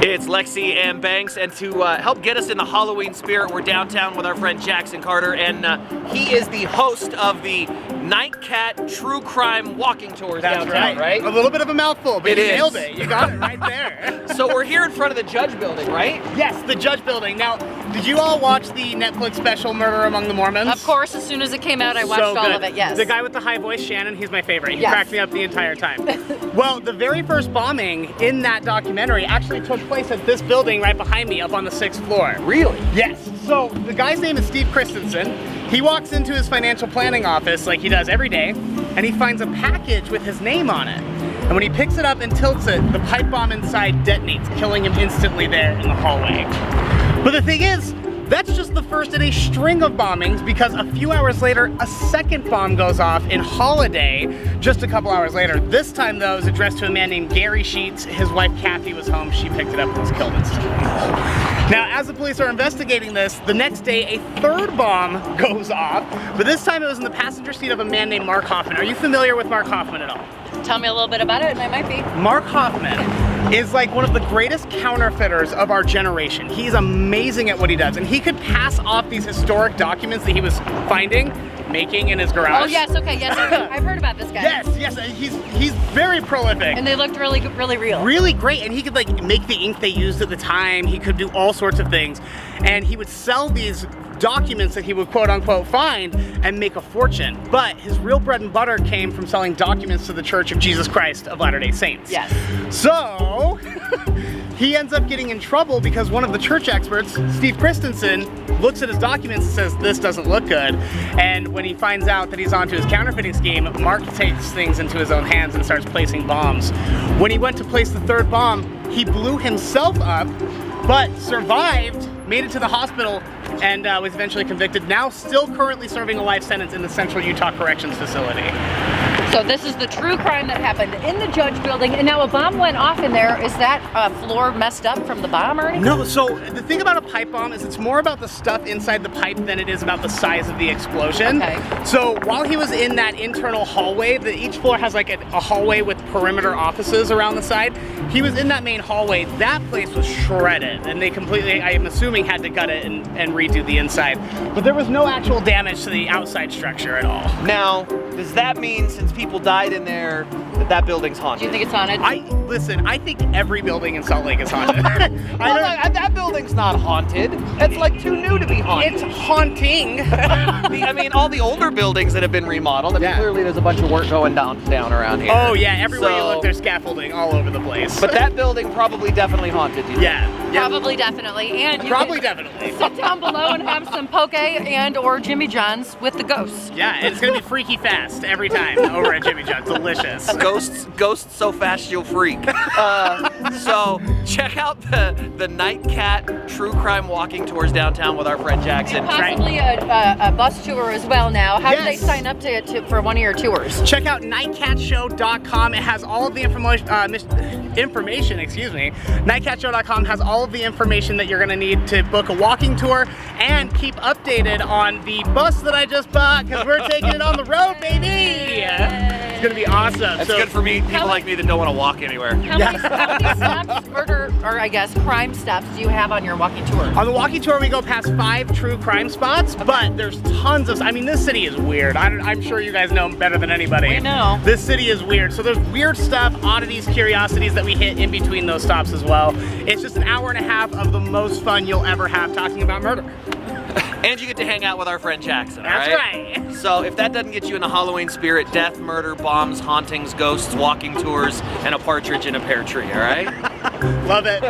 It's Lexi and Banks, and to help get us in the Halloween spirit, we're downtown with our friend Jackson Carter, and he is the host of the Nightcat True Crime Walking Tours downtown, right? A little bit of a mouthful, but you nailed it. You got it right there. So we're here in front of the Judge Building, right? Yes, the Judge Building. Now, did you all watch the Netflix special Murder Among the Mormons? Of course, as soon as it came out, I watched all of it, yes. The guy with the high voice, Shannon, he's my favorite. He Yes. cracked me up the entire time. Well, the very first bombing in that documentary actually took place at this building right behind me up on the 6th floor. Really? Yes. So the guy's name is Steve Christensen. He walks into his financial planning office like he does every day, and he finds a package with his name on it. And when he picks it up and tilts it, the pipe bomb inside detonates, killing him instantly there in the hallway. But the thing is, that's just the first in a string of bombings, because a few hours later, a second bomb goes off in Holiday just a couple hours later. This time, though, it was addressed to a man named Gary Sheets. His wife, Kathy, was home. She picked it up and was killed instantly. Now, as the police are investigating this, the next day, a third bomb goes off, but this time it was in the passenger seat of a man named Mark Hoffman. Are you familiar with Mark Hoffman at all? Tell me a little bit about it, and I might be. Mark Hoffman is like one of the greatest counterfeiters of our generation. He's amazing at what he does, and he could pass off these historic documents that he was making in his garage. Oh yes, okay, yes, I've heard about this guy. Yes, he's very prolific. And they looked really real. Really great, and he could like make the ink they used at the time. He could do all sorts of things, and he would sell these documents that he would quote unquote find and make a fortune. But his real bread and butter came from selling documents to the Church of Jesus Christ of Latter-day Saints. Yes. So he ends up getting in trouble because one of the church experts, Steve Christensen, looks at his documents and says, this doesn't look good. And when he finds out that he's onto his counterfeiting scheme, Mark takes things into his own hands and starts placing bombs. When he went to place the third bomb, he blew himself up, but survived, made it to the hospital, and was eventually convicted. Now still currently serving a life sentence in the Central Utah Corrections Facility. So this is the true crime that happened in the Judge Building, and now a bomb went off in there. Is that floor messed up from the bomb or anything? No, so the thing about a pipe bomb is it's more about the stuff inside the pipe than it is about the size of the explosion. Okay. So while he was in that internal hallway, each floor has like a hallway with perimeter offices around the side. He was in that main hallway. That place was shredded, and they completely, I am assuming, had to gut it and redo the inside. But there was no actual damage to the outside structure at all. Now, does that mean since people died in there that building's haunted? Do you think it's haunted? Listen, I think every building in Salt Lake is haunted. That building's not haunted. It's like too new to be haunted. It's haunting. I mean, all the older buildings that have been remodeled, I mean, clearly there's a bunch of work going down around here. Oh yeah, everywhere you look, there's scaffolding all over the place. But that building probably definitely haunted you. Yeah. Probably definitely. And you definitely. sit down below and have some poke and or Jimmy John's with the ghosts. Yeah, it's gonna be freaky fast every time over at Jimmy John's. Delicious. Ghosts so fast you'll freak. So check out the Nightcat True Crime Walking Tours downtown with our friend Jackson. And possibly a bus tour as well now. How do they sign up for one of your tours? Check out nightcatshow.com. It has all of the information, nightcatshow.com has all of the information that you're gonna need to book a walking tour and keep updated on the bus that I just bought, because we're taking it on the road, baby! It's gonna be awesome. That's good for me, people like me that don't want to walk anywhere. How many stops, crime stops do you have on your walking tour? On the walking tour, we go past 5 true crime spots, but there's tons of, I mean, this city is weird. I'm sure you guys know better than anybody. We know. This city is weird. So there's weird stuff, oddities, curiosities that we hit in between those stops as well. It's just an hour and a half of the most fun you'll ever have talking about murder. And you get to hang out with our friend Jackson, That's right. So if that doesn't get you in the Halloween spirit, death, murder, bombs, hauntings, ghosts, walking tours, and a partridge in a pear tree, all right? Love it.